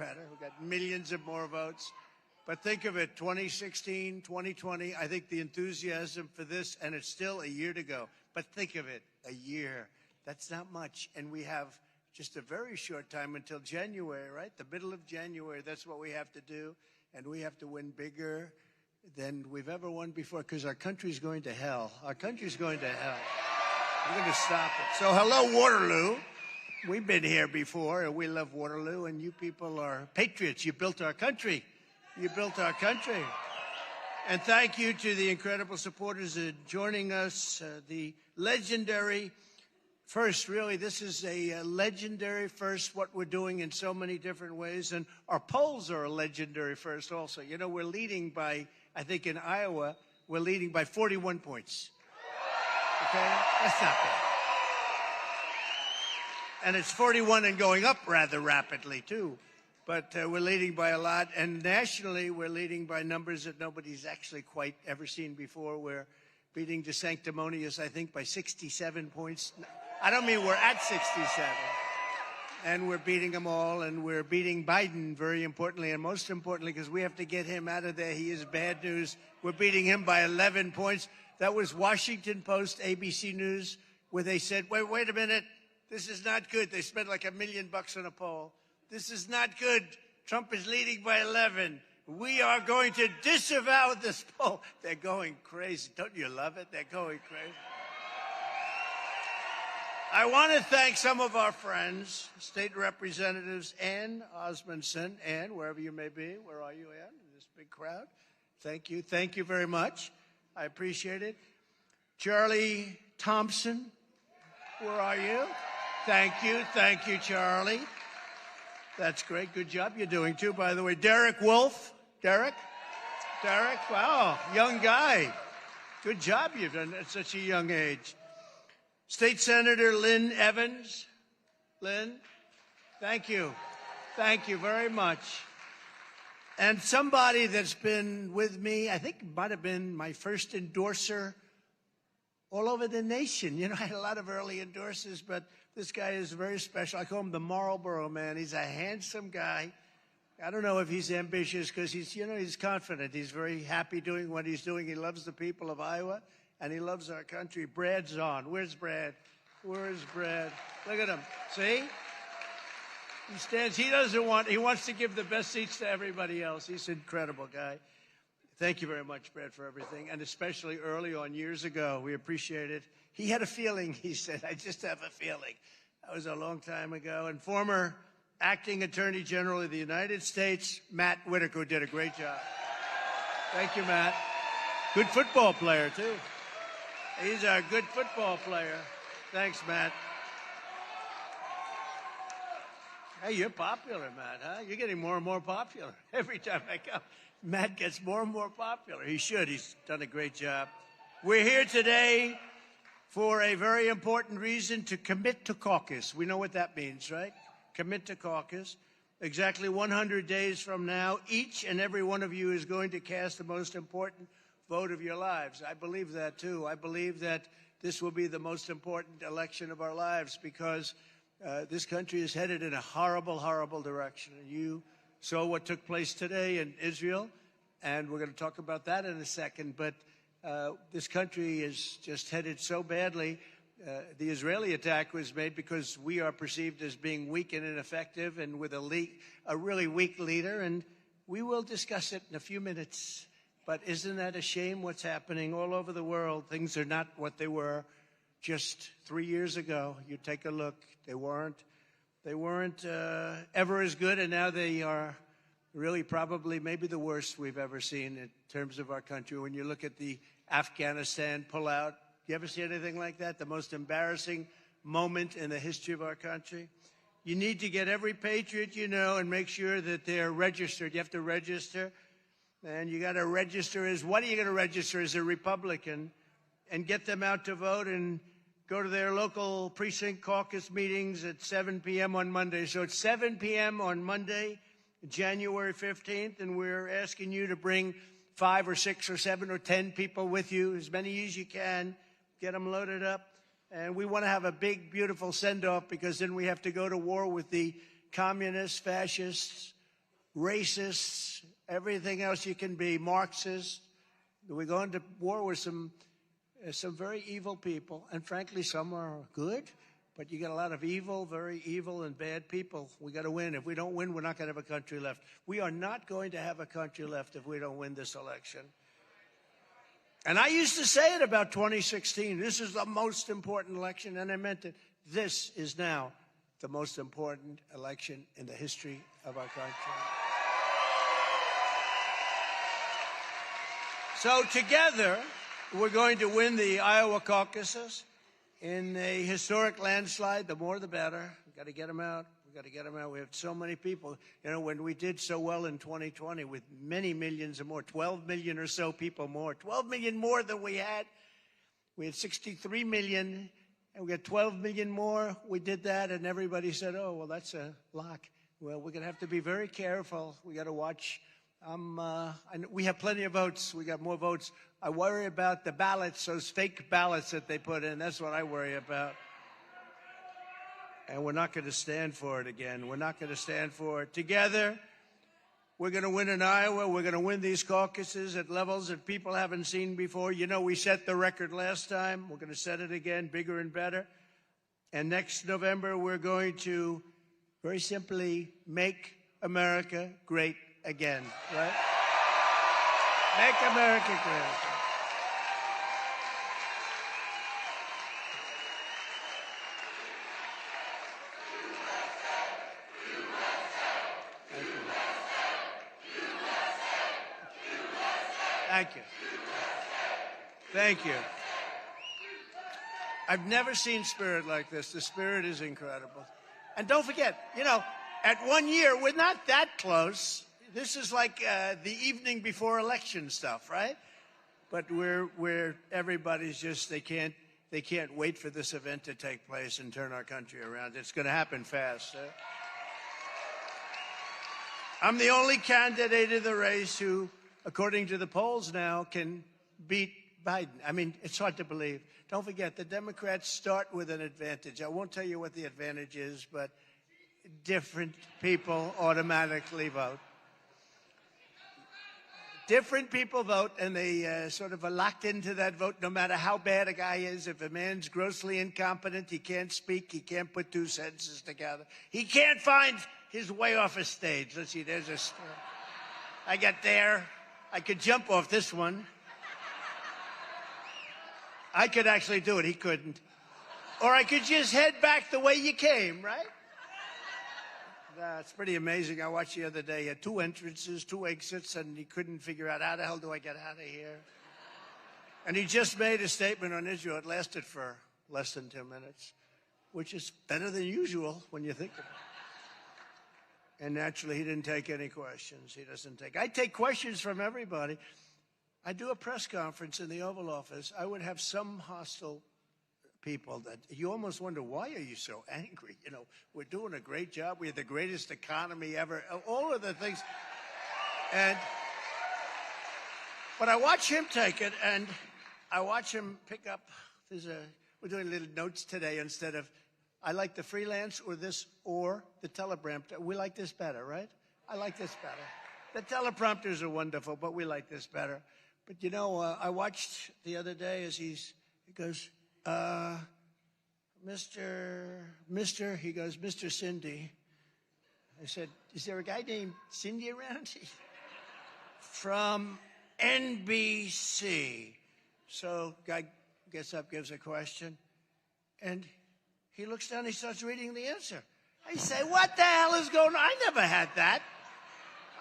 better. We got millions of more votes. But think of it, 2016, 2020, I think the enthusiasm for this, and it's still a year to go. But think of it, a year. That's not much. And we have just a very short time until January, right? The middle of January, that's what we have to do. And we have to win bigger than we've ever won before, because our country's going to hell. Our country's going to hell. We're going to stop it. So hello, Waterloo. We've been here before, and we love Waterloo, and you people are patriots. You built our country. You built our country. And thank you to the incredible supporters joining us. The legendary first, really, this is a legendary first, what we're doing in so many different ways. And our polls are a legendary first also. You know, we're leading by, I think in Iowa, we're leading by 41 points. Okay? That's not bad. And it's 41 and going up rather rapidly, too. But we're leading by a lot. And nationally, we're leading by numbers that nobody's actually quite ever seen before. We're beating DeSanctimonious, I think, by 67 points. I don't mean we're at 67. And we're beating them all. And we're beating Biden, very importantly. And most importantly, because we have to get him out of there. He is bad news. We're beating him by 11 points. That was Washington Post, ABC News, where they said, wait a minute. This is not good. They spent like $1 million on a poll. This is not good. Trump is leading by 11. We are going to disavow this poll. They're going crazy. Don't you love it? They're going crazy. I want to thank some of our friends, state representatives, Ann Osmondson. Ann, wherever you may be. Where are you, Ann? In this big crowd. Thank you. Thank you very much. I appreciate it. Charlie Thompson, where are you? Thank you. Thank you, Charlie. That's great. Good job you're doing, too, by the way. Derek Wolf. Derek? Wow, young guy. Good job you've done at such a young age. State Senator Lynn Evans. Lynn, thank you. Thank you very much. And somebody that's been with me, I think might have been my first endorser all over the nation. You know, I had a lot of early endorsers, but this guy is very special. I call him the Marlboro Man. He's a handsome guy. I don't know if he's ambitious because he's confident. He's very happy doing what he's doing. He loves the people of Iowa, and he loves our country. Brad's on. Where's Brad? Where's Brad? Look at him. See? He stands. He wants to give the best seats to everybody else. He's an incredible guy. Thank you very much, Brad, for everything, and especially early on, years ago. We appreciate it. He had a feeling, he said. I just have a feeling. That was a long time ago. And former acting Attorney General of the United States, Matt Whitaker, did a great job. Thank you, Matt. Good football player, too. He's a good football player. Thanks, Matt. Hey, you're popular, Matt, huh? You're getting more and more popular every time I come. Matt gets more and more popular. He should. He's done a great job. We're here today for a very important reason, to commit to caucus. We know what that means, right? Commit to caucus. Exactly 100 days from now, each and every one of you is going to cast the most important vote of your lives. I believe that, too. I believe that this will be the most important election of our lives because this country is headed in a horrible, horrible direction. And you saw what took place today in Israel, and we're going to talk about that in a second. But this country is just headed so badly. The Israeli attack was made because we are perceived as being weak and ineffective and with a really weak leader, and we will discuss it in a few minutes. But isn't that a shame what's happening all over the world? Things are not what they were just 3 years ago. You take a look. They weren't ever as good, and now they are really probably maybe the worst we've ever seen in terms of our country. When you look at the Afghanistan pullout, you ever see anything like that? The most embarrassing moment in the history of our country. You need to get every patriot you know and make sure that they're registered. You have to register, and you got to register as, what are you going to register as a Republican, and get them out to vote and go to their local precinct caucus meetings at 7 p.m. on Monday. So it's 7 p.m. on Monday, January 15th, and we're asking you to bring 5 or 6 or 7 or 10 people with you, as many as you can. Get them loaded up. And we want to have a big, beautiful send-off because then we have to go to war with the communists, fascists, racists, everything else you can be, Marxists. We're going to war with some very evil people, and frankly, some are good, but you got a lot of evil, very evil and bad people. We got to win. If we don't win, we're not going to have a country left. We are not going to have a country left if we don't win this election. And I used to say it about 2016. This is the most important election, and I meant it. This is now the most important election in the history of our country. So together, we're going to win the Iowa caucuses in a historic landslide. The more, the better. We've got to get them out. We've got to get them out. We have so many people. You know, when we did so well in 2020 with many millions or more, 12 million or so people more, 12 million more than we had. We had 63 million, and we got 12 million more. We did that, and everybody said, oh, well, that's a lock. Well, we're going to have to be very careful. We got to watch. And we have plenty of votes. We got more votes. I worry about the ballots, those fake ballots that they put in. That's what I worry about. And we're not going to stand for it again. We're not going to stand for it. Together, we're going to win in Iowa. We're going to win these caucuses at levels that people haven't seen before. You know, we set the record last time. We're going to set it again, bigger and better. And next November, we're going to very simply make America great again, right? Make America great again. Thank you. Thank you. I've never seen spirit like this. The spirit is incredible. And don't forget, you know, at 1 year, we're not that close. This is like the evening before election stuff, right? But we're everybody's just, they can't wait for this event to take place and turn our country around. It's going to happen fast. I'm the only candidate in the race who, according to the polls now, can beat Biden. I mean, it's hard to believe. Don't forget, the Democrats start with an advantage. I won't tell you what the advantage is, but different people automatically vote. Different people vote, and they sort of are locked into that vote no matter how bad a guy is. If a man's grossly incompetent, he can't speak, he can't put two sentences together. He can't find his way off a stage. Let's see, there's a... I got there. I could jump off this one. I could actually do it. He couldn't. Or I could just head back the way you came, right? That's pretty amazing. I watched the other day. He had 2 entrances, 2 exits, and he couldn't figure out how the hell do I get out of here. And he just made a statement on Israel. It lasted for less than 2 minutes, which is better than usual when you think about it. And naturally, he didn't take any questions. He doesn't take. I take questions from everybody. I do a press conference in the Oval Office. I would have some hostile people that you almost wonder, why are you so angry? You know, we're doing a great job. We have the greatest economy ever. All of the things. But I watch him take it, and I watch him pick up. We're doing little notes today instead of, I like the freelance or this or the teleprompter. We like this better, right? I like this better. The teleprompters are wonderful, but we like this better. But, you know, I watched the other day as he goes, Mr. Cindy. I said, is there a guy named Cindy around? From NBC. So guy gets up, gives a question, and he looks down, he starts reading the answer. I say, what the hell is going on? I never had that.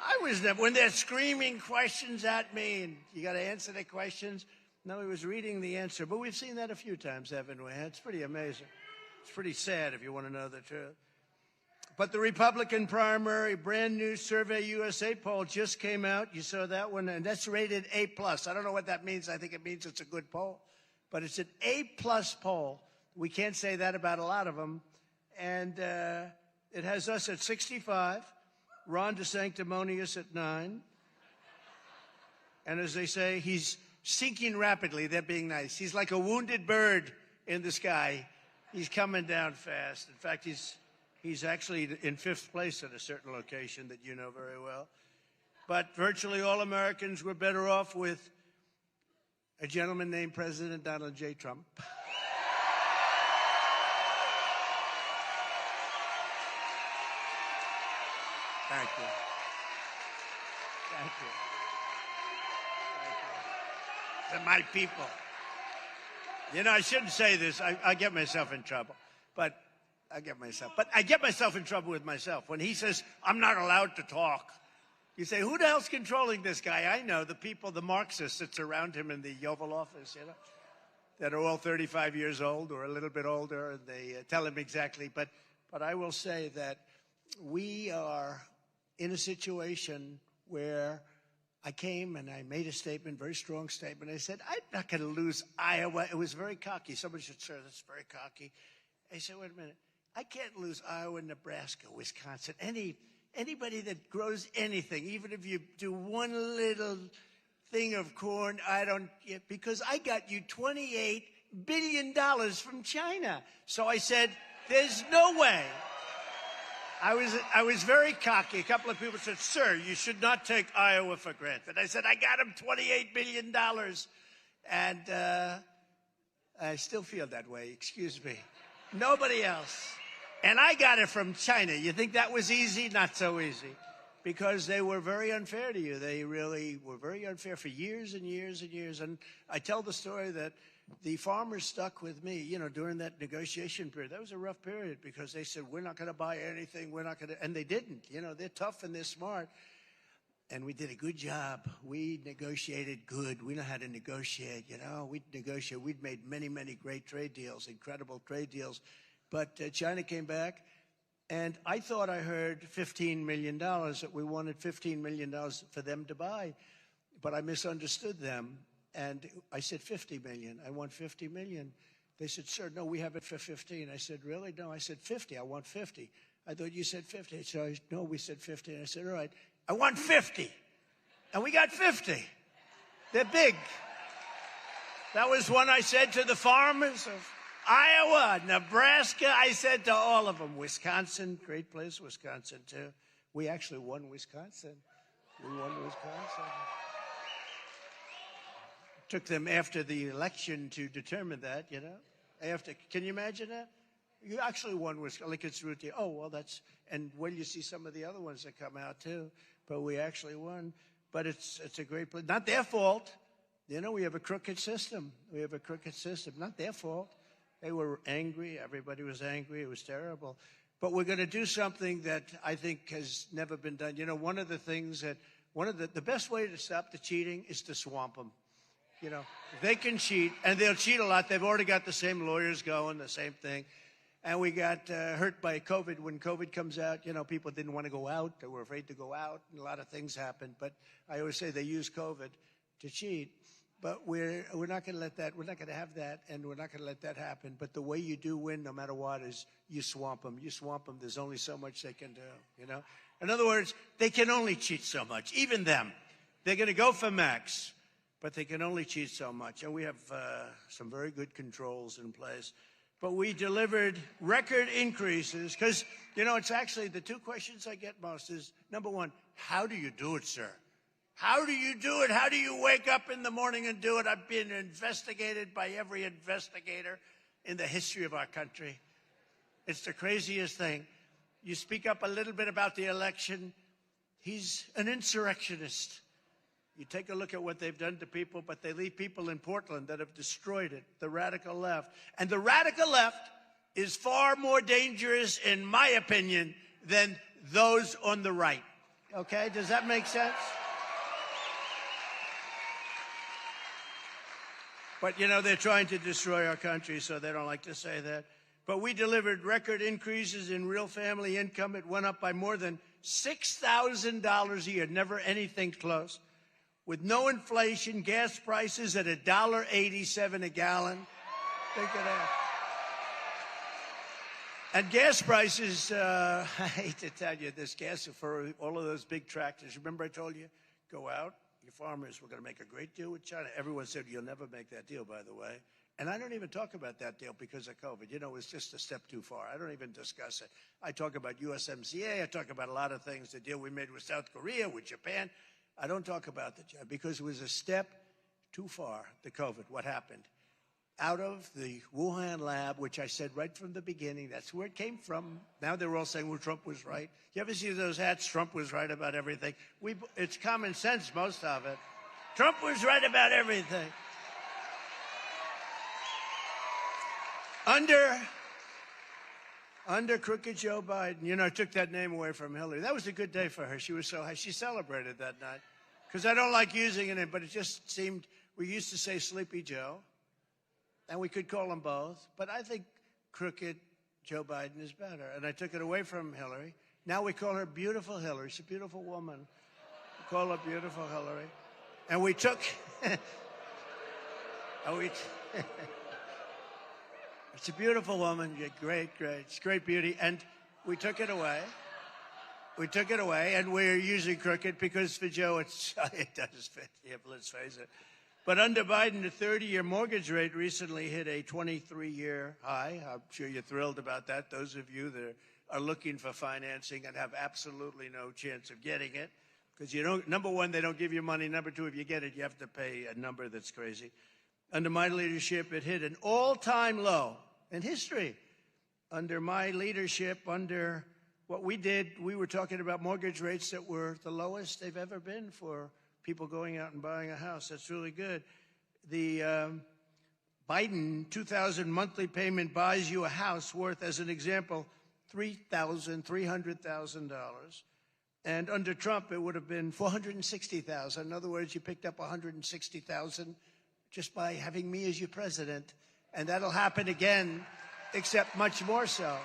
I was never, when they're screaming questions at me and you got to answer the questions. No, he was reading the answer. But we've seen that a few times, haven't we? It's pretty amazing. It's pretty sad if you want to know the truth. But the Republican primary, brand new Survey USA poll just came out. You saw that one, and that's rated A+. I don't know what that means. I think it means it's a good poll. But it's an A+ poll. We can't say that about a lot of them. And it has us at 65, Ron DeSanctimonious at 9. And as they say, he's sinking rapidly. They're being nice. He's like a wounded bird in the sky. He's coming down fast. In fact, he's He's actually in 5th place at a certain location that you know very well. But virtually all Americans were better off with a gentleman named President Donald J. Trump. Thank you. Thank you. Thank you. They're my people. You know, I shouldn't say this. I get myself in trouble. But I get myself in trouble with myself. When he says, I'm not allowed to talk, you say, who the hell's controlling this guy? I know the people, the Marxists that surround him in the Oval Office, you know, that are all 35 years old or a little bit older, and they tell him exactly. But I will say that we are in a situation where I came and I made a statement, very strong statement. I said, I'm not going to lose Iowa. It was very cocky. Somebody said, sir, that's very cocky. I said, wait a minute. I can't lose Iowa, Nebraska, Wisconsin, anybody that grows anything, even if you do one little thing of corn, I don't get, because I got you $28 billion from China. So I said, there's no way. I was very cocky. A couple of people said, sir, you should not take Iowa for granted. I said, I got him $28 billion. And I still feel that way, excuse me. Nobody else. And I got it from China. You think that was easy? Not so easy. Because they were very unfair to you. They really were very unfair for years and years and years. And I tell the story that the farmers stuck with me, you know, during that negotiation period. That was a rough period because they said, we're not going to buy anything. We're not going to, and they didn't. You know, they're tough and they're smart. And we did a good job. We negotiated good. We know how to negotiate, you know. We negotiated. We'd made many, many great trade deals, incredible trade deals. But China came back, and I thought I heard $15 million, that we wanted $15 million for them to buy. But I misunderstood them. And I said, 50 million. I want 50 million. They said, sir, no, we have it for 15. I said, really? No, I said 50. I want 50. I thought you said 50. So no, we said 50. And I said, all right, I want 50. And we got 50. They're big. That was one I said to the farmers of Iowa, Nebraska. I said to all of them, Wisconsin, great place, Wisconsin, too. We actually won Wisconsin. We won Wisconsin. Took them after the election to determine that, you know. Can you imagine that? You actually won Wisconsin, like it's routine. Oh, well, that's, and when you see some of the other ones that come out too, but we actually won. But it's a great place. Not their fault. You know, we have a crooked system. We have a crooked system. Not their fault. They were angry. Everybody was angry. It was terrible. But we're going to do something that I think has never been done. You know, one of the things that, the best way to stop the cheating is to swamp them. You know, they can cheat, and they'll cheat a lot. They've already got the same lawyers going, the same thing. And we got hurt by COVID. When COVID comes out, you know, people didn't want to go out. They were afraid to go out, and a lot of things happened. But I always say they use COVID to cheat. But we're not going to let that. We're not going to have that, and we're not going to let that happen. But the way you do win, no matter what, is you swamp them. You swamp them. There's only so much they can do, you know. In other words, they can only cheat so much, even them. They're going to go for max. But they can only cheat so much. And we have some very good controls in place. But we delivered record increases because, you know, it's actually the two questions I get most is, number one, how do you do it, sir? How do you do it? How do you wake up in the morning and do it? I've been investigated by every investigator in the history of our country. It's the craziest thing. You speak up a little bit about the election. He's an insurrectionist. You take a look at what they've done to people, but they leave people in Portland that have destroyed it, the radical left. And the radical left is far more dangerous, in my opinion, than those on the right. Okay? Does that make sense? But, you know, they're trying to destroy our country, so they don't like to say that. But we delivered record increases in real family income. It went up by more than $6,000 a year, never anything close. With no inflation, gas prices at $1.87 a gallon. Think of that. And gas prices, I hate to tell you this, gas for all of those big tractors. Remember I told you, go out, you farmers, we're going to make a great deal with China. Everyone said, you'll never make that deal, by the way. And I don't even talk about that deal because of COVID. You know, it was just a step too far. I don't even discuss it. I talk about USMCA. I talk about a lot of things, the deal we made with South Korea, with Japan. I don't talk about the job because it was a step too far, the COVID, what happened. Out of the Wuhan lab, which I said right from the beginning, that's where it came from. Now they're all saying, well, Trump was right. You ever see those hats? Trump was right about everything. It's common sense, most of it. Trump was right about everything. Under crooked Joe Biden, you know, I took that name away from Hillary. That was a good day for her. She was so high. She celebrated that night. Because I don't like using it, but it just seemed, we used to say Sleepy Joe, and we could call them both. But I think crooked Joe Biden is better. And I took it away from Hillary. Now we call her Beautiful Hillary. She's a beautiful woman. We call her Beautiful Hillary. And we took... It's a beautiful woman. Great. It's great beauty. And we took it away. And we're using crooked because for Joe, it does fit. Yeah, let's face it. But under Biden, the 30-year mortgage rate recently hit a 23-year high. I'm sure you're thrilled about that. Those of you that are looking for financing and have absolutely no chance of getting it. Because you don't, number one, they don't give you money. Number two, if you get it, you have to pay a number that's crazy. Under my leadership, it hit an all-time low in history. Under my leadership, under what we did, we were talking about mortgage rates that were the lowest they've ever been for people going out and buying a house. That's really good. The Biden 2,000 monthly payment buys you a house worth, as an example, $300,000. And under Trump, it would have been $460,000. In other words, you picked up $160,000 just by having me as your president. And that'll happen again, except much more so.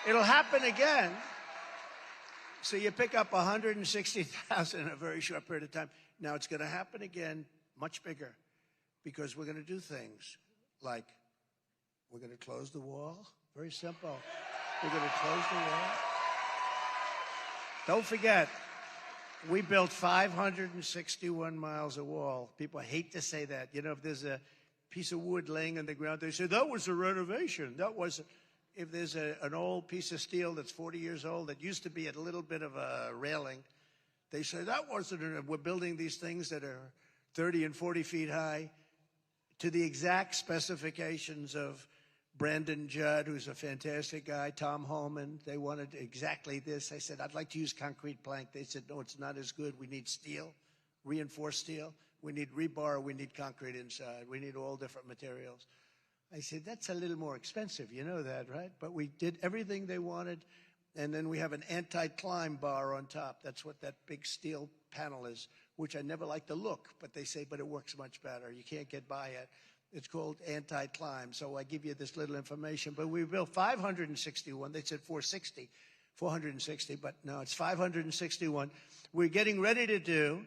It'll happen again. So you pick up $160,000 in a very short period of time. Now it's going to happen again, much bigger, because we're going to do things like we're going to close the wall. Very simple. We're going to close the wall. Don't forget, we built 561 miles of wall. People hate to say that. You know, if there's a piece of wood laying on the ground, they say, that was a renovation. That wasn't. If there's an old piece of steel that's 40 years old that used to be a little bit of a railing, they say, that wasn't. We're building these things that are 30 and 40 feet high to the exact specifications of Brandon Judd, who's a fantastic guy, Tom Holman. They wanted exactly this. I said, I'd like to use concrete plank. They said, no, it's not as good. We need steel, reinforced steel. We need rebar. We need concrete inside. We need all different materials. I said, that's a little more expensive. You know that, right? But we did everything they wanted. And then we have an anti-climb bar on top. That's what that big steel panel is, which I never like the look. But they say, but it works much better. You can't get by it. It's called anti-climb. So I give you this little information. But we built 561. They said 460, but no, it's 561. We're getting ready to do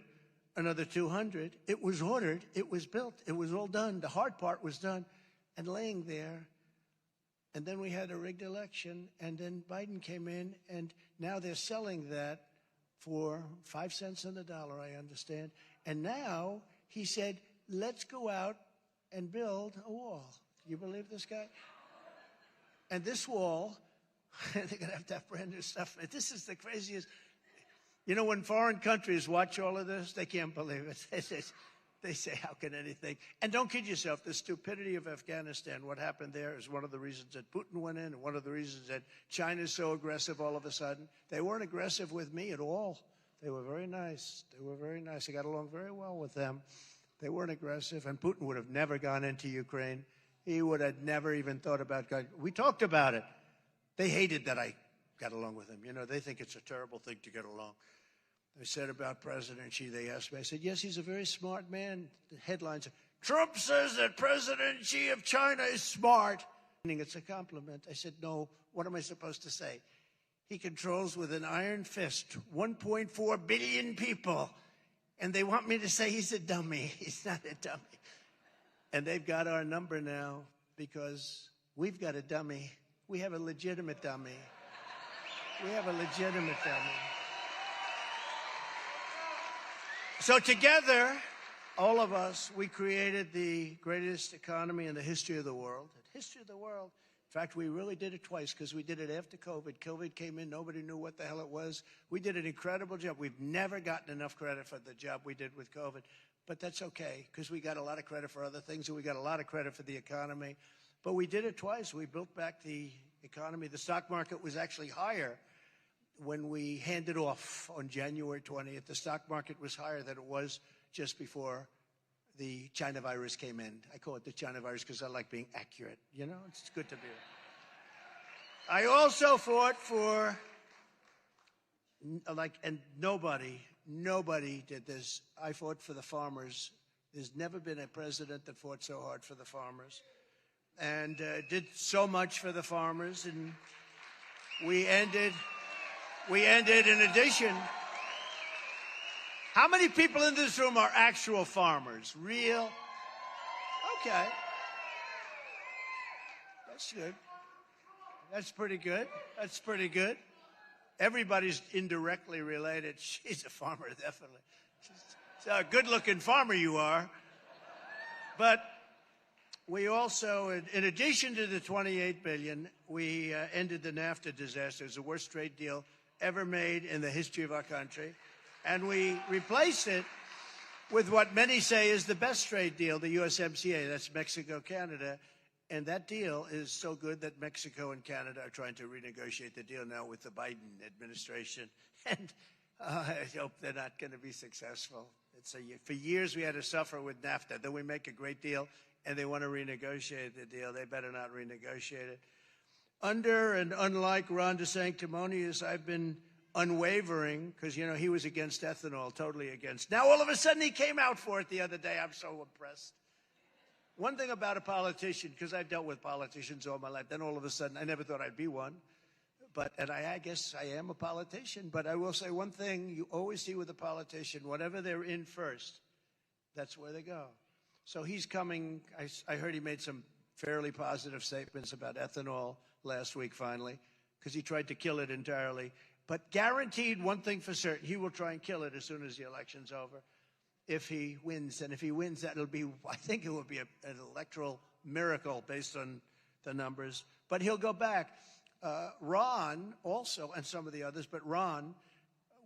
another 200. It was ordered. It was built. It was all done. The hard part was done and laying there. And then we had a rigged election. And then Biden came in. And now they're selling that for 5 cents on the dollar, I understand. And now he said, let's go out and build a wall. Can you believe this guy? And this wall, they're going to have brand new stuff. This is the craziest. You know, when foreign countries watch all of this, they can't believe it. They say, how can anything? And don't kid yourself, the stupidity of Afghanistan, what happened there is one of the reasons that Putin went in, and one of the reasons that China's so aggressive all of a sudden. They weren't aggressive with me at all. They were very nice. I got along very well with them. They weren't aggressive, and Putin would have never gone into Ukraine. He would have never even thought about going. We talked about it. They hated that I got along with him. You know, they think it's a terrible thing to get along. I said about President Xi, they asked me, I said, yes, he's a very smart man. The headlines are, Trump says that President Xi of China is smart. It's a compliment. I said, no, what am I supposed to say? He controls with an iron fist 1.4 billion people. And they want me to say he's a dummy. He's not a dummy. And they've got our number now because we've got a dummy. We have a legitimate dummy. We have a legitimate dummy. So together, all of us, we created the greatest economy in the history of the world. History of the world. In fact, we really did it twice because we did it after COVID. COVID came in. Nobody knew what the hell it was. We did an incredible job. We've never gotten enough credit for the job we did with COVID. But that's okay because we got a lot of credit for other things and we got a lot of credit for the economy. But we did it twice. We built back the economy. The stock market was actually higher when we handed off on January 20th. The stock market was higher than it was just before the China virus came in. I call it the China virus because I like being accurate. You know, it's good to be. I also fought for, and nobody did this. I fought for the farmers. There's never been a president that fought so hard for the farmers and did so much for the farmers. And we ended in addition. How many people in this room are actual farmers? Real? Okay. That's good. That's pretty good. That's pretty good. Everybody's indirectly related. She's a farmer, definitely. She's a good-looking farmer you are. But we also, in addition to the $28 billion, we ended the NAFTA disaster. It was the worst trade deal ever made in the history of our country. And we replaced it with what many say is the best trade deal, the USMCA. That's Mexico-Canada. And that deal is so good that Mexico and Canada are trying to renegotiate the deal now with the Biden administration. And I hope they're not going to be successful. For years we had to suffer with NAFTA. Then we make a great deal, and they want to renegotiate the deal. They better not renegotiate it. Under and unlike Ron Desantis, I've been unwavering because, you know, he was against ethanol, totally against. Now, all of a sudden, he came out for it the other day. I'm so impressed. One thing about a politician, because I've dealt with politicians all my life, then all of a sudden, I never thought I'd be one. And I guess I am a politician. But I will say one thing you always see with a politician, whatever they're in first, that's where they go. So he's coming. I heard he made some fairly positive statements about ethanol last week, finally, because he tried to kill it entirely. But guaranteed one thing for certain, he will try and kill it as soon as the election's over. If he wins, and if he wins, that'll be, I think it will be an electoral miracle based on the numbers. But he'll go back. Ron also, and some of the others, but Ron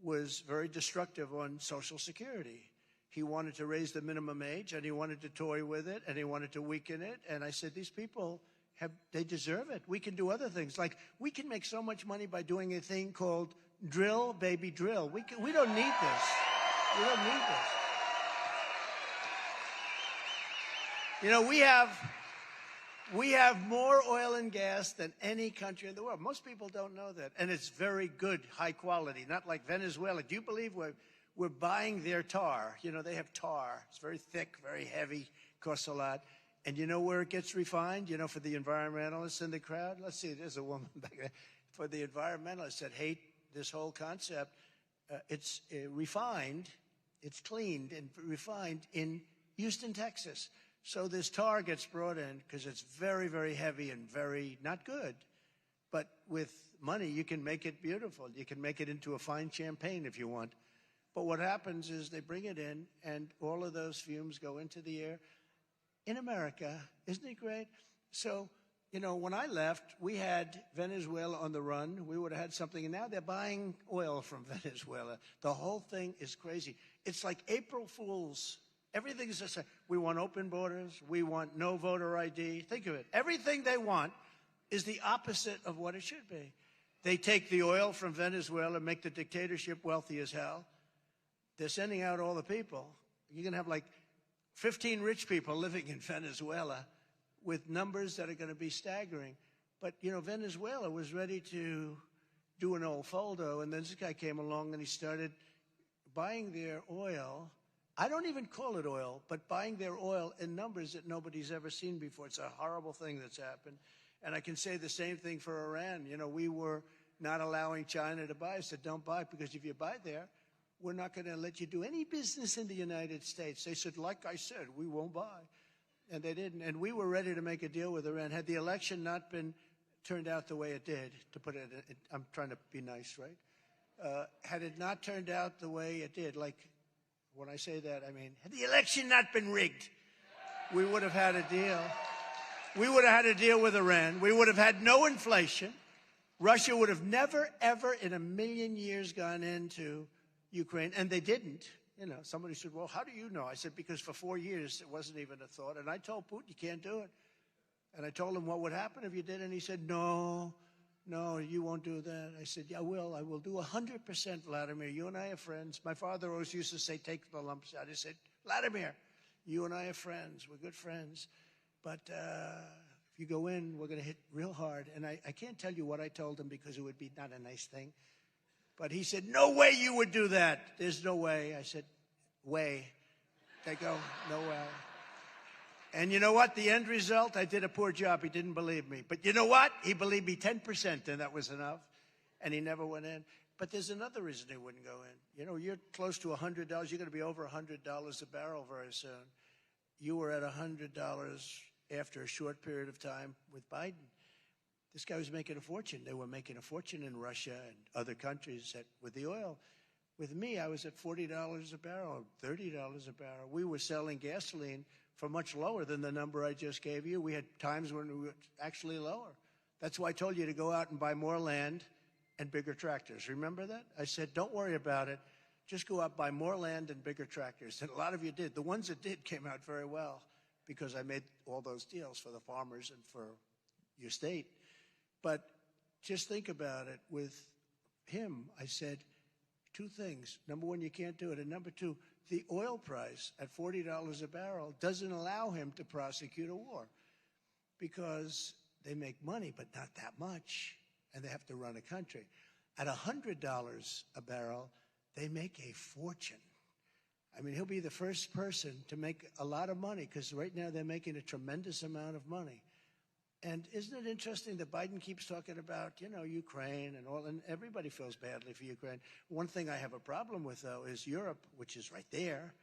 was very destructive on Social Security. He wanted to raise the minimum age, and he wanted to toy with it, and he wanted to weaken it. And I said, these people, they deserve it. We can do other things. Like, we can make so much money by doing a thing called drill, baby, drill. We don't need this. We don't need this. You know, we have more oil and gas than any country in the world. Most people don't know that. And it's very good, high quality, not like Venezuela. Do you believe we're buying their tar? You know, they have tar. It's very thick, very heavy, costs a lot. And you know where it gets refined? You know, for the environmentalists in the crowd? Let's see, there's a woman back there. For the environmentalists that hate this whole concept, it's refined, it's cleaned and refined in Houston, Texas. So this tar gets brought in because it's very, very heavy and very not good. But with money, you can make it beautiful. You can make it into a fine champagne if you want. But what happens is they bring it in, and all of those fumes go into the air. In America, isn't it great? So, you know, when I left, we had Venezuela on the run. We would have had something, and now they're buying oil from Venezuela. The whole thing is crazy. It's like April Fool's. Everything is just, we want open borders. We want no voter ID. Think of it. Everything they want is the opposite of what it should be. They take the oil from Venezuela and make the dictatorship wealthy as hell. They're sending out all the people. You're going to have like 15 rich people living in Venezuela with numbers that are going to be staggering. But, you know, Venezuela was ready to do an old foldo, and then this guy came along and he started buying their oil. I don't even call it oil, but buying their oil in numbers that nobody's ever seen before. It's a horrible thing that's happened. And I can say the same thing for Iran. You know, we were not allowing China to buy. I said, don't buy, because if you buy there, we're not going to let you do any business in the United States. They said, like I said, we won't buy. And they didn't. And we were ready to make a deal with Iran. Had the election not been turned out the way it did, to put it, I'm trying to be nice, right? Had it not turned out the way it did, like When I say that, I mean, had the election not been rigged, we would have had a deal. We would have had a deal with Iran. We would have had no inflation. Russia would have never, ever in a million years gone into Ukraine, and they didn't. You know, somebody said, well, how do you know? I said, because for 4 years, it wasn't even a thought. And I told Putin, you can't do it. And I told him what would happen if you did, and he said, no, you won't do that. I said, yeah, I will. I will do 100%, Vladimir. You and I are friends. My father always used to say, take the lumps out. He said, Vladimir, you and I are friends. We're good friends. But if you go in, we're going to hit real hard. And I can't tell you what I told him because it would be not a nice thing. But he said, no way you would do that. There's no way. I said, way. They go, no way. And you know what? The end result, I did a poor job. He didn't believe me. But you know what? He believed me 10%, and that was enough. And he never went in. But there's another reason he wouldn't go in. You know, you're close to $100. You're going to be over $100 a barrel very soon. You were at $100 after a short period of time with Biden. This guy was making a fortune. They were making a fortune in Russia and other countries with the oil. With me, I was at $40 a barrel, $30 a barrel. We were selling gasoline for much lower than the number I just gave you. We had times when we were actually lower. That's why I told you to go out and buy more land and bigger tractors. Remember that? I said, don't worry about it. Just go out, buy more land and bigger tractors. And a lot of you did. The ones that did came out very well because I made all those deals for the farmers and for your state. But just think about it. With him, I said two things. Number one, you can't do it. And number two, the oil price at $40 a barrel doesn't allow him to prosecute a war because they make money, but not that much, and they have to run a country. At $100 a barrel, they make a fortune. I mean, he'll be the first person to make a lot of money because right now they're making a tremendous amount of money. And isn't it interesting that Biden keeps talking about, you know, Ukraine and all, and everybody feels badly for Ukraine. One thing I have a problem with, though, is Europe, which is right there.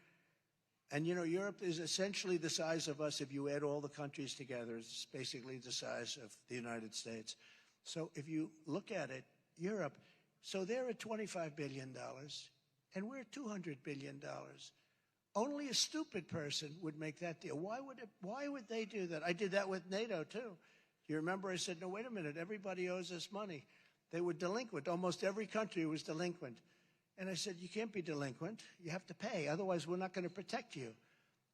And, you know, Europe is essentially the size of us if you add all the countries together. It's basically the size of the United States. So if you look at it, Europe, so they're at $25 billion, and we're at $200 billion. Only a stupid person would make that deal. Why would they do that? I did that with NATO, too. You remember I said, no, wait a minute, everybody owes us money. They were delinquent. Almost every country was delinquent. And I said, you can't be delinquent. You have to pay. Otherwise, we're not going to protect you.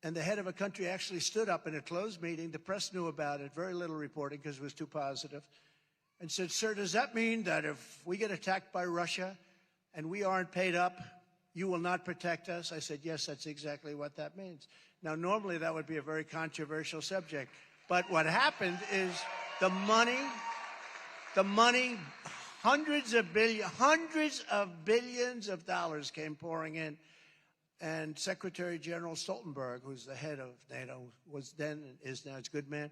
And the head of a country actually stood up in a closed meeting. The press knew about it, very little reporting because it was too positive, and said, sir, does that mean that if we get attacked by Russia and we aren't paid up, you will not protect us? I said, yes, that's exactly what that means. Now, normally that would be a very controversial subject. But what happened is the money, hundreds of billions of dollars came pouring in. And Secretary General Stoltenberg, who's the head of NATO, was then and is now, it's a good man.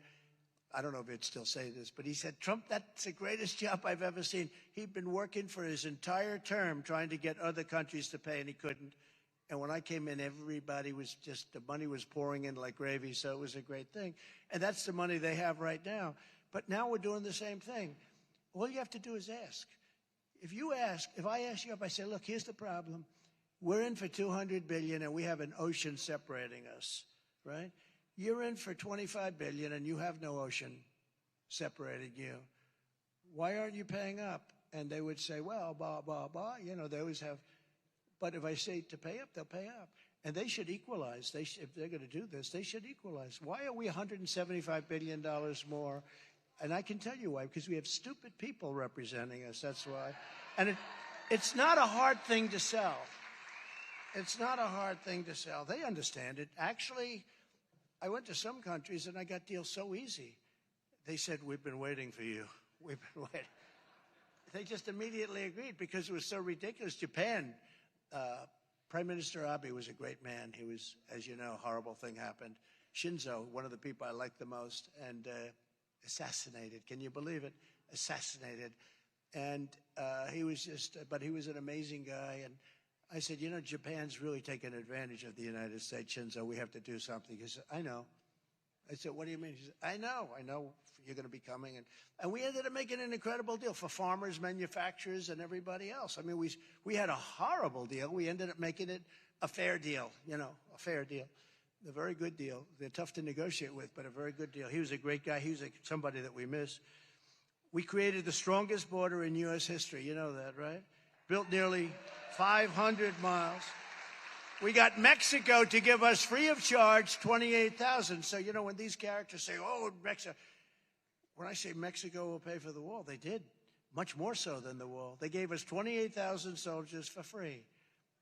I don't know if he'd still say this, but he said, Trump, that's the greatest job I've ever seen. He'd been working for his entire term trying to get other countries to pay, and he couldn't. And when I came in, everybody was just, the money was pouring in like gravy, so it was a great thing. And that's the money they have right now. But now we're doing the same thing. All you have to do is ask. If I ask you up, I say, look, here's the problem. We're in for $200 billion, and we have an ocean separating us, right? You're in for $25 billion, and you have no ocean separating you. Why aren't you paying up? And they would say, well, blah, blah, blah. You know, they always have. But if I say to pay up, they'll pay up. And they should equalize. If they're going to do this, they should equalize. Why are we $175 billion more? And I can tell you why, because we have stupid people representing us. That's why. And it's not a hard thing to sell. It's not a hard thing to sell. They understand it. Actually, I went to some countries, and I got deals so easy. They said, we've been waiting for you. We've been waiting. They just immediately agreed because it was so ridiculous. Japan, Prime Minister Abe was a great man. He was, as you know, a horrible thing happened. Shinzo, one of the people I liked the most, and assassinated. Can you believe it? Assassinated. And he was just, but he was an amazing guy. And I said, you know, Japan's really taken advantage of the United States, Shinzo. We have to do something. He said, I know. I said, what do you mean? She said, I know you're going to be coming. And we ended up making an incredible deal for farmers, manufacturers, and everybody else. I mean, we had a horrible deal. We ended up making it a fair deal, a fair deal. A very good deal. They're tough to negotiate with, but a very good deal. He was a great guy. He was somebody that we miss. We created the strongest border in U.S. history. You know that, right? Built nearly 500 miles. We got Mexico to give us free of charge 28,000. So, when these characters say, oh, Mexico, when I say Mexico will pay for the wall, they did. Much more so than the wall. They gave us 28,000 soldiers for free.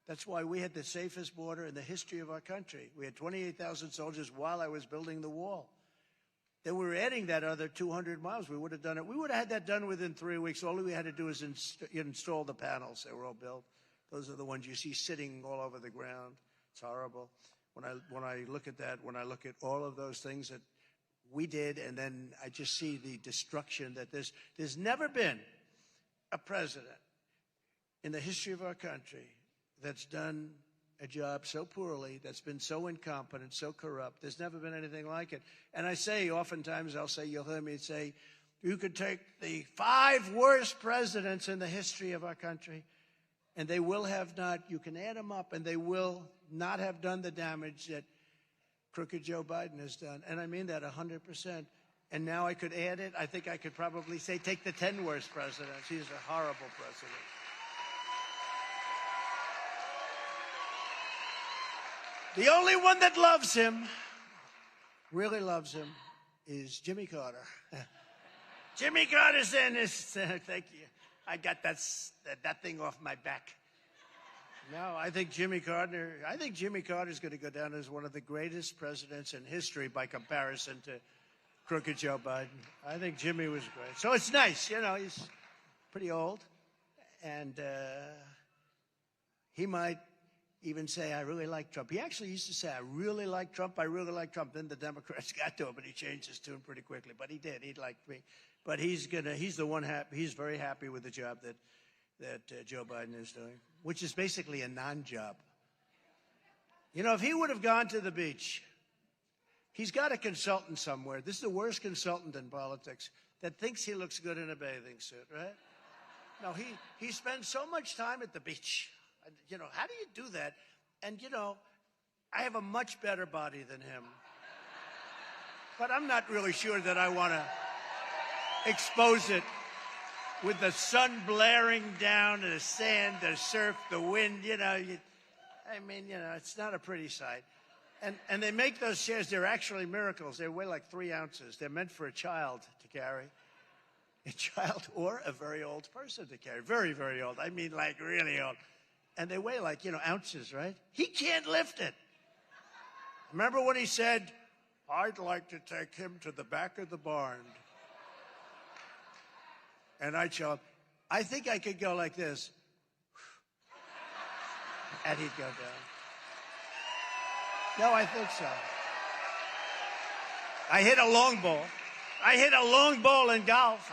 That's why we had the safest border in the history of our country. We had 28,000 soldiers while I was building the wall. Then we were adding that other 200 miles. We would have done it. We would have had that done within 3 weeks. All we had to do is install the panels. They were all built. Those are the ones you see sitting all over the ground. It's horrible. When I look at that, when I look at all of those things that we did, and then I just see the destruction that there's never been a president in the history of our country that's done a job so poorly, that's been so incompetent, so corrupt. There's never been anything like it. And I say, oftentimes, you'll hear me say, you could take the 5 worst presidents in the history of our country, and they will have not, you can add them up, and they will not have done the damage that crooked Joe Biden has done. And I mean that 100%. And now I could add it. I think I could probably say, take the 10 worst presidents. He's a horrible president. The only one that loves him, really loves him, is Jimmy Carter. Jimmy Carter's in this. Thank you. I got that thing off my back. No, I think Jimmy Carter is going to go down as one of the greatest presidents in history by comparison to crooked Joe Biden. I think Jimmy was great. So it's nice, he's pretty old. And he might even say, I really like Trump. He actually used to say, I really like Trump, I really like Trump. Then the Democrats got to him, but he changed his tune pretty quickly. But he did. He liked me. But he's the one he's very happy with the job that Joe Biden is doing, which is basically a non-job. If he would have gone to the beach, he's got a consultant somewhere. This is the worst consultant in politics that thinks he looks good in a bathing suit, right? No, he spends so much time at the beach. How do you do that? And, I have a much better body than him. But I'm not really sure that I want to expose it with the sun blaring down, the sand, the surf, the wind, it's not a pretty sight. And they make those chairs, they're actually miracles. They weigh like 3 ounces. They're meant for a child to carry. A child or a very old person to carry. Very, very old. I mean, like really old. And they weigh like, ounces, right? He can't lift it. Remember when he said, I'd like to take him to the back of the barn. And I'd show him, I think I could go like this. And he'd go down. No, I think so. I hit a long ball. I hit a long ball in golf.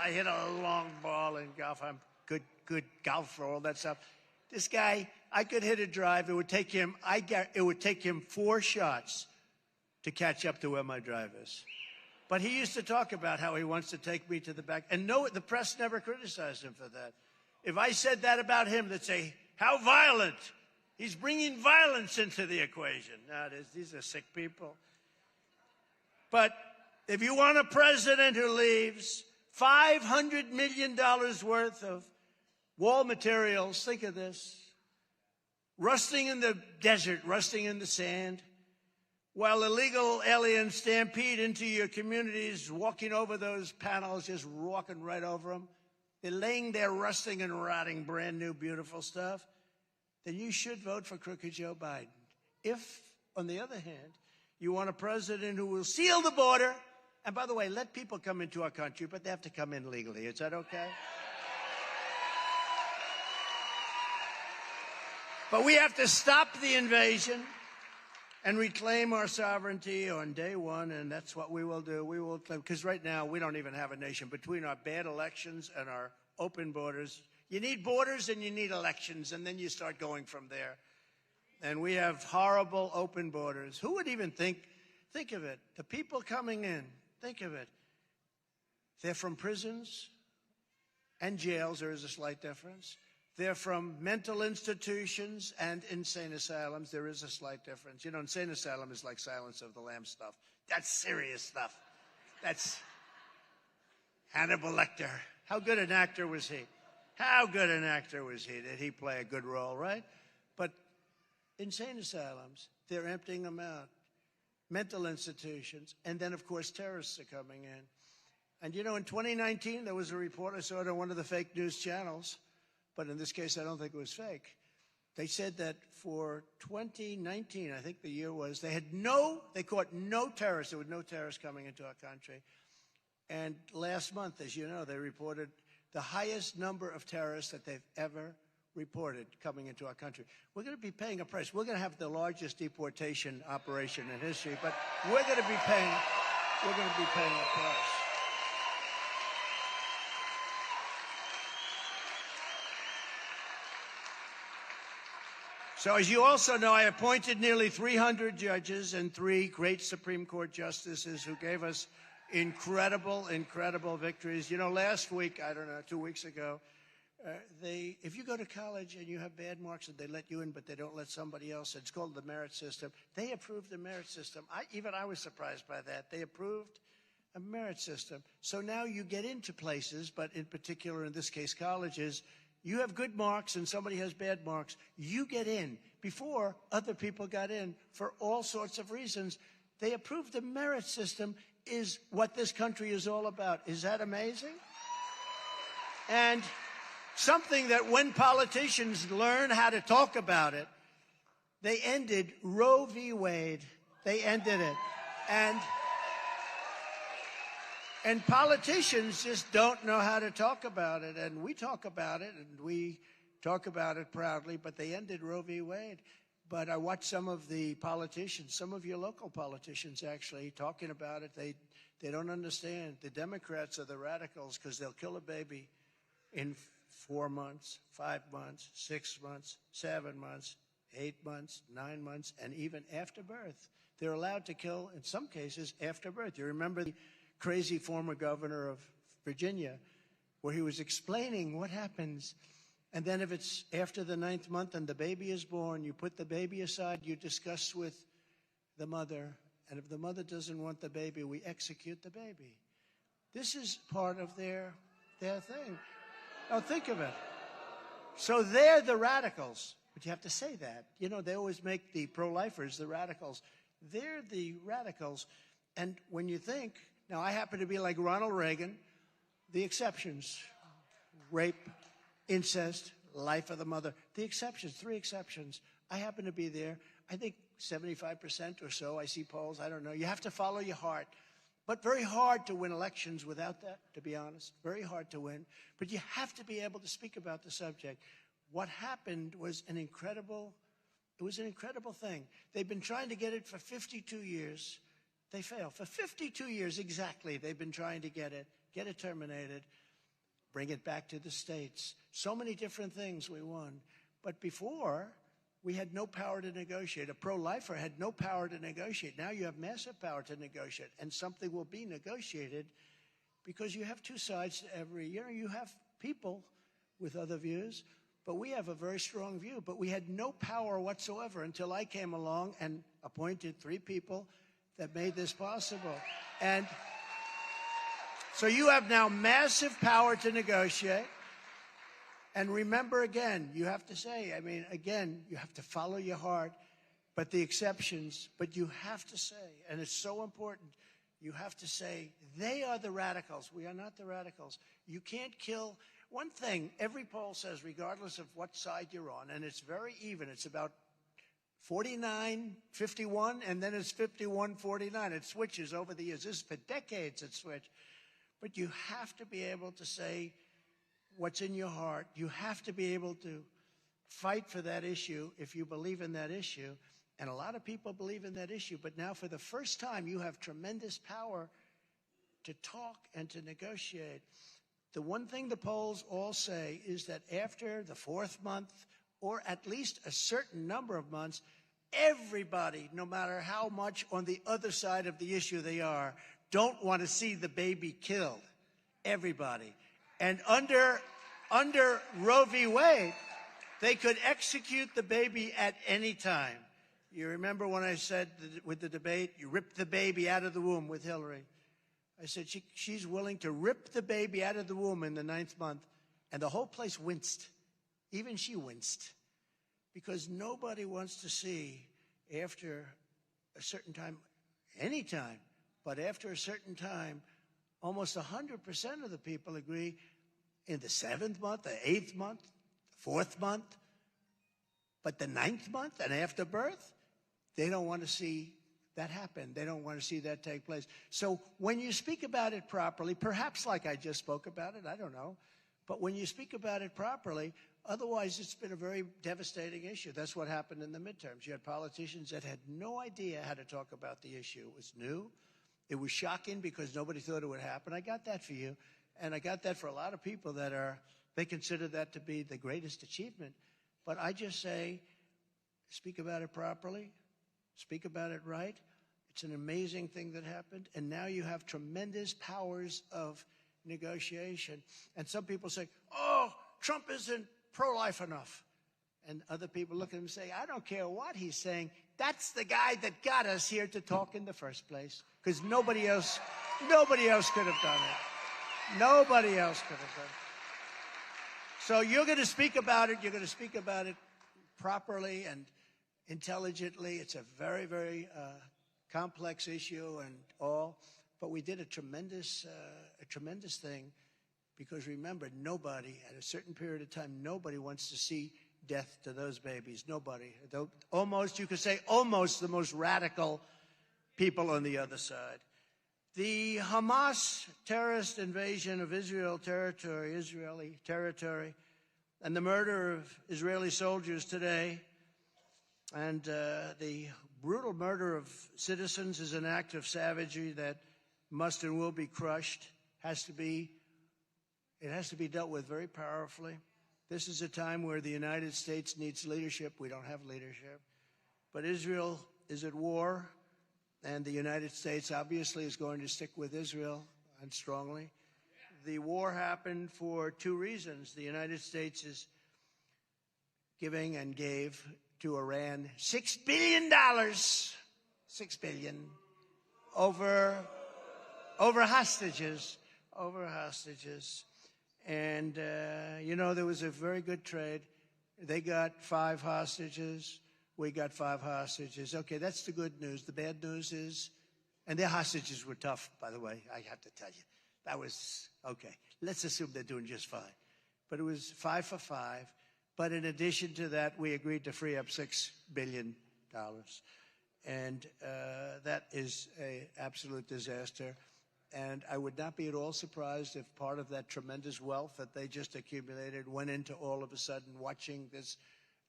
I'm good golfer, all that stuff. This guy, I could hit a drive. It would take him 4 shots to catch up to where my drive is. But he used to talk about how he wants to take me to the back. And no, the press never criticized him for that. If I said that about him, they'd say, how violent. He's bringing violence into the equation. No, these are sick people. But if you want a president who leaves $500 million worth of wall materials, think of this, rusting in the desert, rusting in the sand, while illegal aliens stampede into your communities, walking over those panels, just walking right over them. They're laying there rusting and rotting brand new, beautiful stuff. Then you should vote for crooked Joe Biden. If, on the other hand, you want a president who will seal the border, and by the way, let people come into our country, but they have to come in legally. Is that okay? But we have to stop the invasion and reclaim our sovereignty on day one, and that's what we will do. We will, because right now we don't even have a nation. Between our bad elections and our open borders, you need borders and you need elections, and then you start going from there. And we have horrible open borders. Who would even think Think of it. The people coming in, think of it. They're from prisons and jails. There is a slight difference. They're from mental institutions and insane asylums. There is a slight difference. You know, insane asylum is like Silence of the Lambs stuff. That's serious stuff. That's Hannibal Lecter. How good an actor was he? How good an actor was he? Did he play a good role, right? But insane asylums, they're emptying them out. Mental institutions. And then, of course, terrorists are coming in. And, you know, in 2019, there was a report I saw it on one of the fake news channels. But in this case, I don't think it was fake. They said that for 2019, I think the year was, they caught no terrorists. There were no terrorists coming into our country. And last month, as you know, they reported the highest number of terrorists that they've ever reported coming into our country. We're going to be paying a price. We're going to have the largest deportation operation in history, but we're going to be paying a price. So as you also know, I appointed nearly 300 judges and 3 great Supreme Court justices who gave us incredible, incredible victories. You know, last week, I don't know, 2 weeks ago, if you go to college and you have bad marks and they let you in, but they don't let somebody else, it's called the merit system. They approved the merit system. I was surprised by that. They approved a merit system. So now you get into places, but in particular, in this case, colleges, you have good marks and somebody has bad marks. You get in. Before, other people got in for all sorts of reasons. They approved the merit system is what this country is all about. Is that amazing? And something that when politicians learn how to talk about it, they ended Roe v. Wade. They ended it. And politicians just don't know how to talk about it. And we talk about it, and we talk about it proudly, but they ended Roe v. Wade. But I watched some of the politicians, some of your local politicians actually, talking about it. They don't understand. The Democrats are the radicals because they'll kill a baby in 4 months, 5 months, 6 months, 7 months, 8 months, 9 months, and even after birth. They're allowed to kill, in some cases, after birth. You remember the crazy former governor of Virginia, where he was explaining what happens. And then if it's after the 9th month and the baby is born, you put the baby aside, you discuss with the mother, and if the mother doesn't want the baby, we execute the baby. This is part of their thing. Now think of it. So they're the radicals, but you have to say that. You know, they always make the pro-lifers the radicals. They're the radicals. And when you think, now, I happen to be like Ronald Reagan, the exceptions, rape, incest, life of the mother, the exceptions, 3 exceptions. I happen to be there. I think 75% or so, I see polls, I don't know. You have to follow your heart. But very hard to win elections without that, to be honest. Very hard to win. But you have to be able to speak about the subject. What happened was an incredible thing. They've been trying to get it for 52 years. They failed. For 52 years exactly, they've been trying to get it terminated, bring it back to the states. So many different things we won. But before, we had no power to negotiate. A pro-lifer had no power to negotiate. Now you have massive power to negotiate, and something will be negotiated because you have 2 sides to every, you have people with other views, but we have a very strong view. But we had no power whatsoever until I came along and appointed 3 people that made this possible. And so you have now massive power to negotiate. And remember, again, you have to say, again, you have to follow your heart, but the exceptions, but you have to say, and it's so important, you have to say, they are the radicals. We are not the radicals. You can't kill. One thing, every poll says, regardless of what side you're on, and it's very even, it's about 49-51, and then it's 51-49. It switches over the years. This is for decades it switched. But you have to be able to say what's in your heart. You have to be able to fight for that issue if you believe in that issue. And a lot of people believe in that issue. But now for the first time, you have tremendous power to talk and to negotiate. The one thing the polls all say is that after the 4th month, or at least a certain number of months, Everybody, no matter how much on the other side of the issue they are, don't want to see the baby killed. Everybody. And under Roe v. Wade, they could execute the baby at any time. You remember when I said with the debate, you rip the baby out of the womb with Hillary. I said she's willing to rip the baby out of the womb in the 9th month. And the whole place winced. Even she winced. Because nobody wants to see after a certain time, any time, but after a certain time, almost 100% of the people agree in the 7th month, the 8th month, the 4th month, but the 9th month and after birth, they don't want to see that happen. They don't want to see that take place. So when you speak about it properly, perhaps like I just spoke about it, I don't know, but when you speak about it properly, otherwise it's been a very devastating issue. That's what happened in the midterms. You had politicians that had no idea how to talk about the issue. It was new. It was shocking because nobody thought it would happen. I got that for you. And I got that for a lot of people they consider that to be the greatest achievement. But I just say, speak about it properly. Speak about it right. It's an amazing thing that happened. And now you have tremendous powers of negotiation. And some people say, oh, Trump isn't pro-life enough. And other people look at him and say, I don't care what he's saying. That's the guy that got us here to talk in the first place. Because nobody else could have done it. Nobody else could have done it. So you're going to speak about it. You're going to speak about it properly and intelligently. It's a very, very complex issue and all. But we did a tremendous thing because remember, nobody, at a certain period of time, nobody wants to see death to those babies. Nobody. Almost, you could say, almost the most radical people on the other side. The Hamas terrorist invasion of Israeli territory, and the murder of Israeli soldiers today, and the brutal murder of citizens is an act of savagery that must and will be crushed. It has to be dealt with very powerfully. This is a time where the United States needs leadership. We don't have leadership. But Israel is at war, and the United States obviously is going to stick with Israel, and strongly. The war happened for two reasons. The United States is giving and gave to Iran $6 billion, $6 billion, over hostages. And, there was a very good trade. They got 5 hostages. We got 5 hostages. Okay, that's the good news. The bad news is, and their hostages were tough, by the way, I have to tell you. That was, okay, let's assume they're doing just fine. But it was 5 for 5. But in addition to that, we agreed to free up $6 billion. And that is an absolute disaster. And I would not be at all surprised if part of that tremendous wealth that they just accumulated went into all of a sudden watching this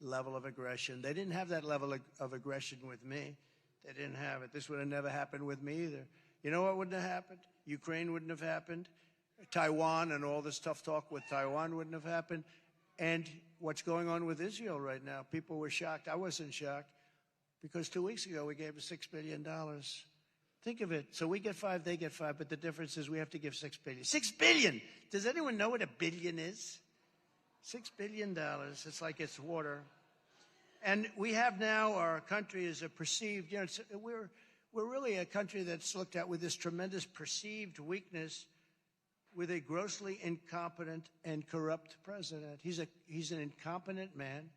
level of aggression. They didn't have that level of aggression with me. They didn't have it. This would have never happened with me either. You know what wouldn't have happened? Ukraine wouldn't have happened. Taiwan and all this tough talk with Taiwan wouldn't have happened. And what's going on with Israel right now, people were shocked. I wasn't shocked because 2 weeks ago we gave them $6 billion. Think of it. So we get 5, they get 5, but the difference is we have to give $6 billion. $6 billion! Does anyone know what a billion is? $6 billion. It's like it's water. And we have now, our country is a perceived, we're really a country that's looked at with this tremendous perceived weakness with a grossly incompetent and corrupt president. He's an incompetent man.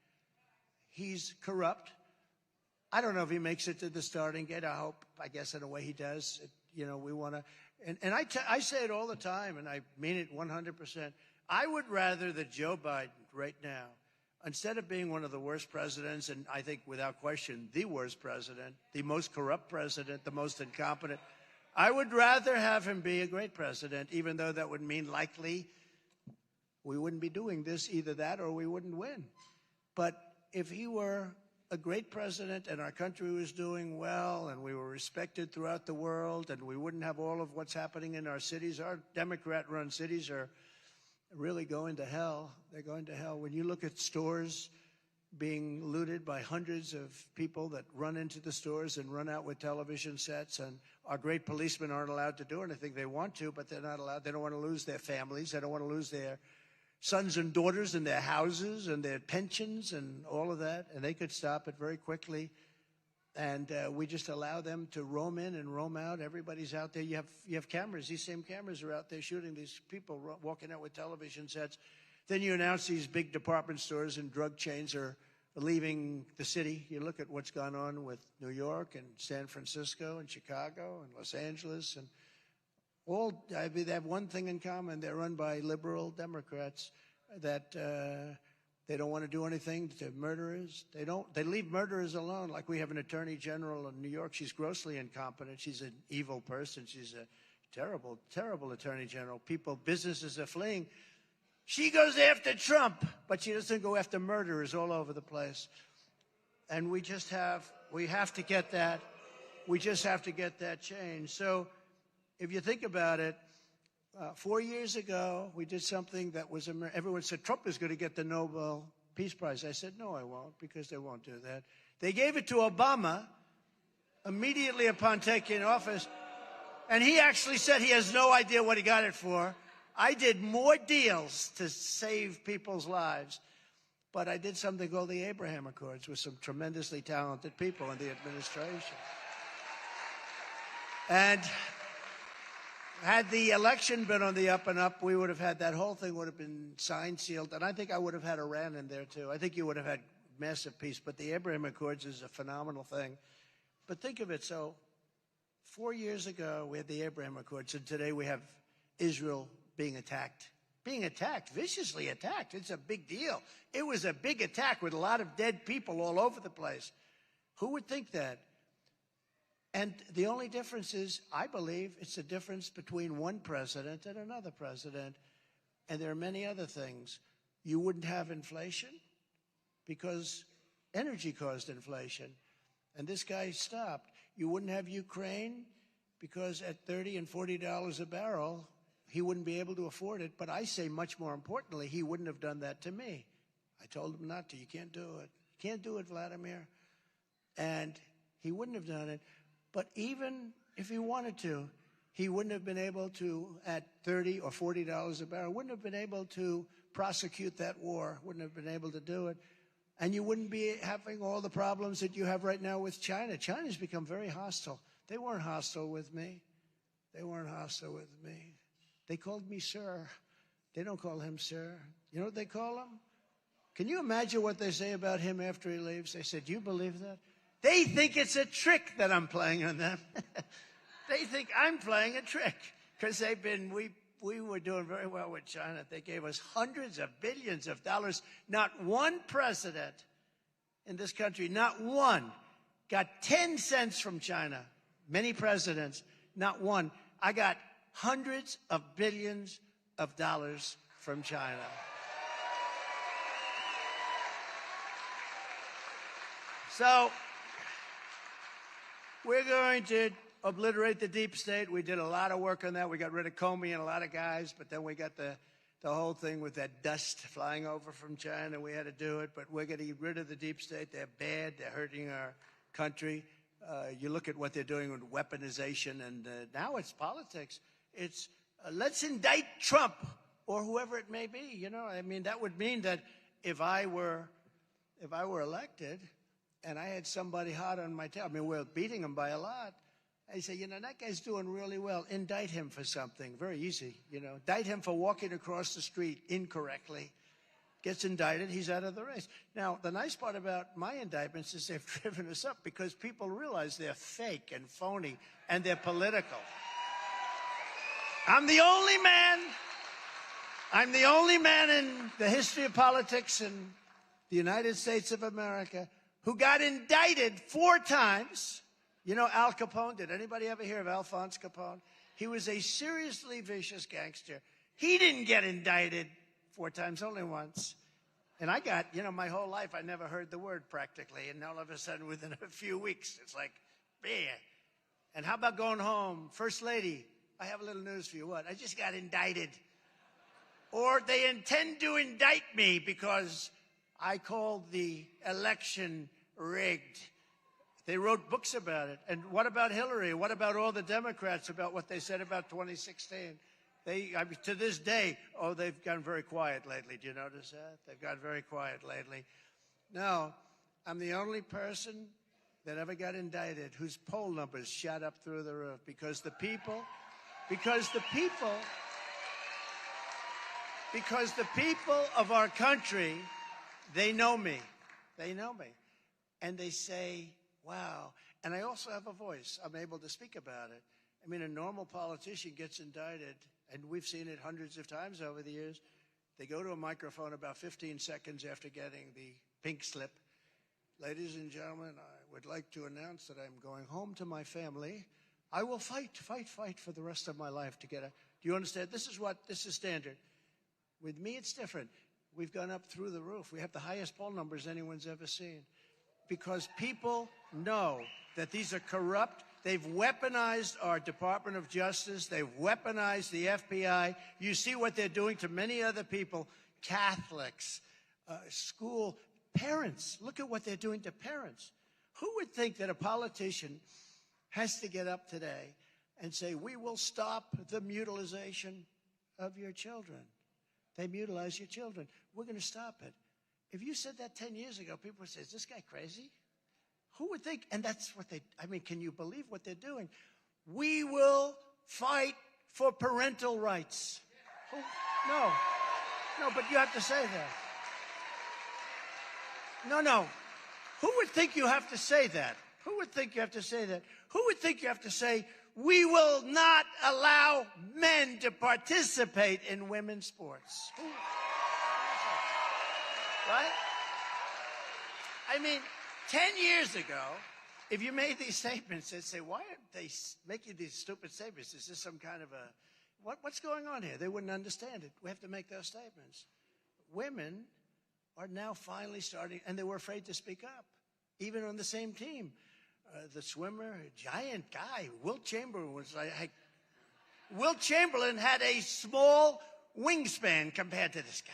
He's corrupt. I don't know if he makes it to the starting gate. I guess in a way he does. We want to, and I say it all the time, and I mean it 100%. I would rather that Joe Biden right now, instead of being one of the worst presidents, and I think without question the worst president, the most corrupt president, the most incompetent, I would rather have him be a great president, even though that would mean likely we wouldn't be doing this, either that or we wouldn't win. But if he were a great president and our country was doing well and we were respected throughout the world and we wouldn't have all of what's happening in our cities, our Democrat-run cities are really going to hell. They're going to hell. When you look at stores, being looted by hundreds of people that run into the stores and run out with television sets. And our great policemen aren't allowed to do anything. They want to, but they're not allowed. They don't want to lose their families. They don't want to lose their sons and daughters and their houses and their pensions and all of that. And they could stop it very quickly. And we just allow them to roam in and roam out. Everybody's out there. You have cameras. These same cameras are out there shooting these people walking out with television sets. Then you announce these big department stores and drug chains are leaving the city. You look at what's gone on with New York and San Francisco and Chicago and Los Angeles. And they have one thing in common. They're run by liberal Democrats that they don't want to do anything to murderers. They leave murderers alone. Like we have an attorney general in New York. She's grossly incompetent. She's an evil person. She's a terrible, terrible attorney general. Businesses are fleeing. She goes after Trump, but she doesn't go after murderers all over the place. And we have to get that. We just have to get that changed. So if you think about it, 4 years ago, we did something that was, everyone said Trump is going to get the Nobel Peace Prize. I said, no, I won't, because they won't do that. They gave it to Obama immediately upon taking office. And he actually said he has no idea what he got it for. I did more deals to save people's lives, but I did something called the Abraham Accords with some tremendously talented people in the administration. And had the election been on the up and up, we would have had that whole thing would have been signed, sealed, and I think I would have had Iran in there too. I think you would have had massive peace, but the Abraham Accords is a phenomenal thing. But think of it, so 4 years ago we had the Abraham Accords, and today we have Israel being attacked, viciously attacked. It's a big deal. It was a big attack with a lot of dead people all over the place. Who would think that? And the only difference is, I believe, it's the difference between one president and another president. And there are many other things. You wouldn't have inflation because energy caused inflation. And this guy stopped. You wouldn't have Ukraine because at $30 and $40 a barrel, he wouldn't be able to afford it. But I say much more importantly, he wouldn't have done that to me. I told him not to. You can't do it. You can't do it, Vladimir. And he wouldn't have done it. But even if he wanted to, he wouldn't have been able to, at $30 or $40 a barrel, wouldn't have been able to prosecute that war, wouldn't have been able to do it. And you wouldn't be having all the problems that you have right now with China. China's become very hostile. They weren't hostile with me. They weren't hostile with me. They called me sir. They don't call him sir. You know what they call him? Can you imagine what they say about him after he leaves? They said, do you believe that? They think it's a trick that I'm playing on them. They think I'm playing a trick because we were doing very well with China. They gave us hundreds of billions of dollars. Not one president in this country, not one, got 10 cents from China. Many presidents, not one. I got hundreds of billions of dollars from China. So we're going to obliterate the deep state. We did a lot of work on that. We got rid of Comey and a lot of guys, but then we got the whole thing with that dust flying over from China. We had to do it, but we're going to get rid of the deep state. They're bad. They're hurting our country. You look at what they're doing with weaponization, and now it's politics. It's let's indict Trump or whoever it may be. You know, I mean, that would mean that if I were elected and I had somebody hot on my tail, I mean, we're beating him by a lot. I say, you know, that guy's doing really well. Indict him for something. Very easy, you know. Indict him for walking across the street incorrectly. Gets indicted, he's out of the race. Now, the nice part about my indictments is they've driven us up because people realize they're fake and phony and they're political. I'm the only man in the history of politics in the United States of America who got indicted 4 times. You know Al Capone? Did anybody ever hear of Alphonse Capone? He was a seriously vicious gangster. He didn't get indicted 4 times, only once. And I got, you know, my whole life I never heard the word practically. And all of a sudden, within a few weeks, it's like, man. And how about going home? First Lady, I have a little news for you. What? I just got indicted. Or they intend to indict me because I called the election rigged. They wrote books about it. And what about Hillary? What about all the Democrats about what they said about 2016? To this day, they've gone very quiet lately. Do you notice that? They've gone very quiet lately. No, I'm the only person that ever got indicted whose poll numbers shot up through the roof because the people of our country, they know me. They know me. And they say, wow. And I also have a voice. I'm able to speak about it. I mean, a normal politician gets indicted, and we've seen it hundreds of times over the years. They go to a microphone about 15 seconds after getting the pink slip. Ladies and gentlemen, I would like to announce that I'm going home to my family. I will fight for the rest of my life to get a... Do you understand? This is standard. With me, it's different. We've gone up through the roof. We have the highest poll numbers anyone's ever seen. Because people know that these are corrupt. They've weaponized our Department of Justice. They've weaponized the FBI. You see what they're doing to many other people, Catholics, school parents. Look at what they're doing to parents. Who would think that a politician has to get up today and say, we will stop the mutilization of your children? They mutilize your children. We're going to stop it. If you said that 10 years ago, people would say, is this guy crazy? Who would think? And that's what can you believe what they're doing? We will fight for parental rights. No, but you have to say that. No. Who would think you have to say that? Who would think you have to say that? Who would think you have to say, we will not allow men to participate in women's sports? Right? I mean, 10 years ago, if you made these statements, they'd say, why are they making these stupid statements? Is this some kind of what's going on here? They wouldn't understand it. We have to make those statements. Women are now finally starting, and they were afraid to speak up, even on the same team. The swimmer, a giant guy, Wilt Chamberlain was like, Wilt Chamberlain had a small wingspan compared to this guy.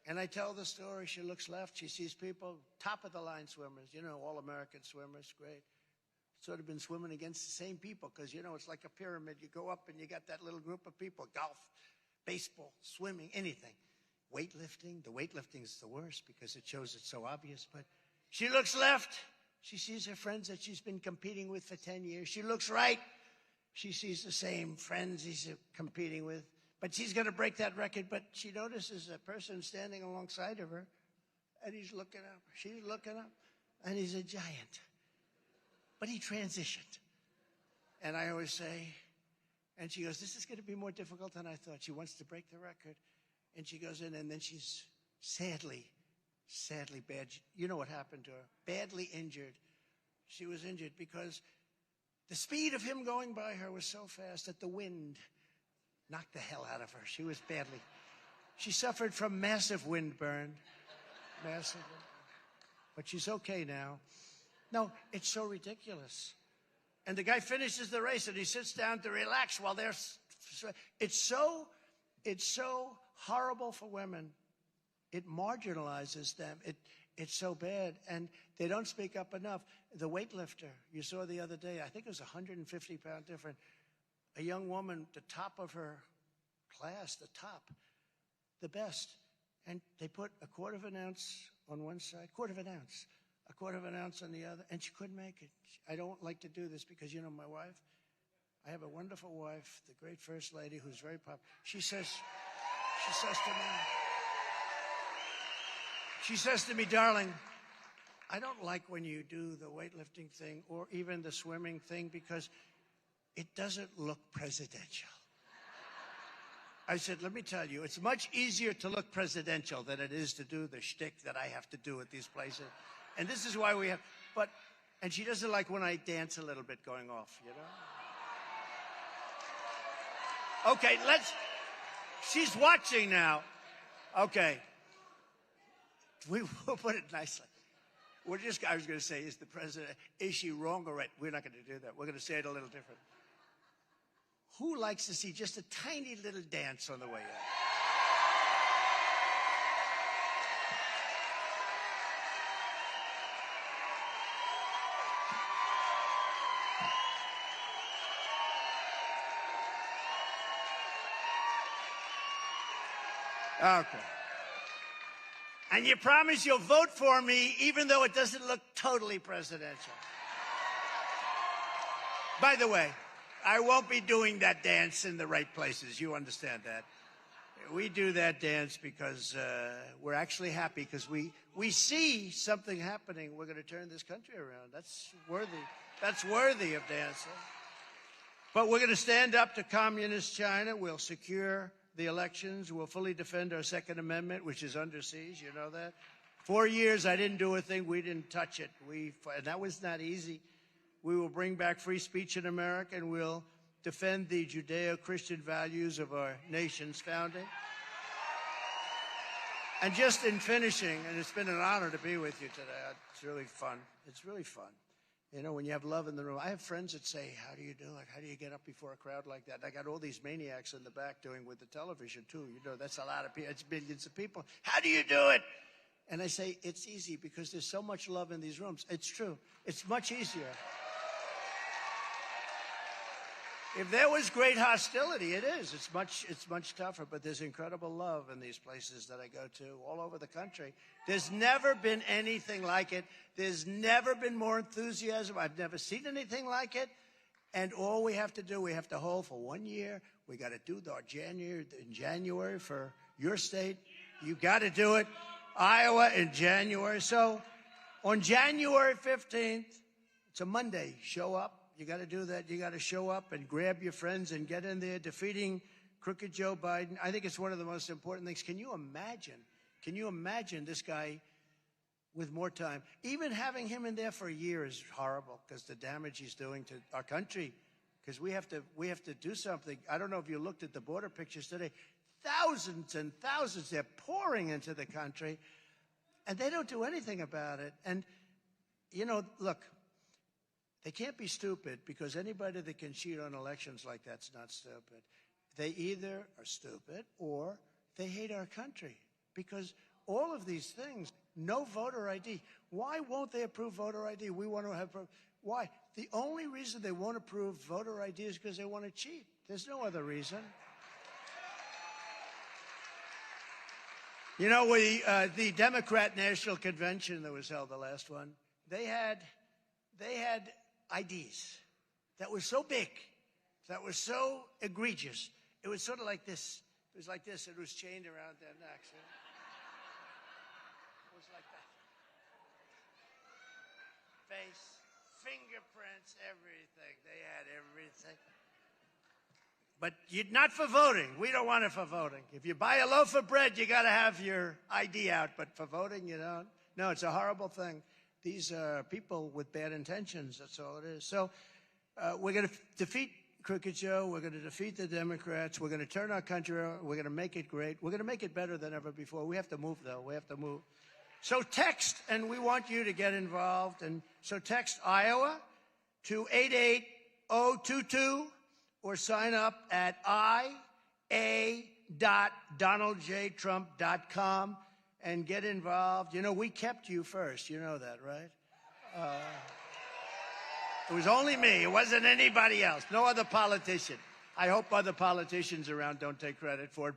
And I tell the story, she looks left, she sees people, top-of-the-line swimmers, all-American swimmers, great. Sort of been swimming against the same people because, it's like a pyramid. You go up and you got that little group of people, golf, baseball, swimming, anything. Weightlifting, the weightlifting is the worst because it shows it's so obvious. But she looks left, she sees her friends that she's been competing with for 10 years. She looks right, she sees the same friends he's competing with. But she's going to break that record. But she notices a person standing alongside of her, and he's looking up. She's looking up, and he's a giant. But he transitioned. And I always say, and she goes, this is going to be more difficult than I thought. She wants to break the record. And she goes in, and then she's sadly bad. You know what happened to her? Badly injured. She was injured because the speed of him going by her was so fast that the wind knocked the hell out of her. She suffered from massive wind burn. But she's okay now. No, it's so ridiculous. And the guy finishes the race and he sits down to relax while they're... It's so horrible for women. It marginalizes them. It's so bad. And they don't speak up enough. The weightlifter you saw the other day, I think it was 150-pound difference. A young woman, the top of her class, the best. And they put a quarter of an ounce on one side, a quarter of an ounce on the other, and she couldn't make it. I don't like to do this because, my wife, I have a wonderful wife, the great First Lady, who's very popular. She says to me, darling, I don't like when you do the weightlifting thing or even the swimming thing because it doesn't look presidential. I said, let me tell you, it's much easier to look presidential than it is to do the shtick that I have to do at these places. And this is why we have, and she doesn't like when I dance a little bit going off, Okay, she's watching now. Okay. We will put it nicely. I was going to say, is she wrong or right? We're not going to do that. We're going to say it a little different. Who likes to see just a tiny little dance on the way Okay. And you promise you'll vote for me even though it doesn't look totally presidential. By the way, I won't be doing that dance in the right places. You understand that. We do that dance because we're actually happy because we see something happening. We're going to turn this country around. That's worthy of dancing. But we're going to stand up to communist China. We'll secure the elections. We'll fully defend our Second Amendment, which is under siege. You know that? 4 years, I didn't do a thing. We didn't touch it. And that was not easy. We will bring back free speech in America, and we'll defend the Judeo-Christian values of our nation's founding. And just in finishing, and it's been an honor to be with you today. It's really fun. It's really fun. You know, when you have love in the room. I have friends that say, how do you do it? How do you get up before a crowd like that? And I got all these maniacs in the back doing with the television, too. You know, that's a lot of people. It's millions of people. How do you do it? And I say, it's easy because there's so much love in these rooms. It's true. It's much easier. If there was great hostility, it is. It's much tougher, but there's incredible love in these places that I go to all over the country. There's never been anything like it. There's never been more enthusiasm. I've never seen anything like it. And all we have to do, we have to hold for 1 year. We got to do our January for your state. You got to do it. Iowa in January. So on January 15th, it's a Monday, show up. You got to do that. You got to show up and grab your friends and get in there defeating crooked Joe Biden. I think it's one of the most important things. Can you imagine this guy with more time? Even having him in there for a year is horrible because the damage he's doing to our country. Because we have to do something. I don't know if you looked at the border pictures today. Thousands and thousands, they're pouring into the country, and they don't do anything about it. And, you know, look, they can't be stupid because anybody that can cheat on elections like that's not stupid. They either are stupid or they hate our country because all of these things, no voter ID. Why won't they approve voter ID? We want to have, why? The only reason they won't approve voter ID is because they want to cheat. There's no other reason. You know, the Democrat National Convention that was held, the last one, they had IDs that were so big, that were so egregious. It was sort of like this. It was like this. It was chained around their necks. It was like that. Face, fingerprints, everything. They had everything. But not for voting. We don't want it for voting. If you buy a loaf of bread, you got to have your ID out. But for voting, you don't. No, it's a horrible thing. These are people with bad intentions. That's all it is. So we're going to defeat Crooked Joe. We're going to defeat the Democrats. We're going to turn our country around. We're going to make it great. We're going to make it better than ever before. We have to move, though. We have to move. So text, and we want you to get involved. And so text Iowa to 88022 or sign up at ia.donaldjtrump.com. And get involved. You know, we kept you first. You know that, right? It was only me. It wasn't anybody else. No other politician. I hope other politicians around don't take credit for it.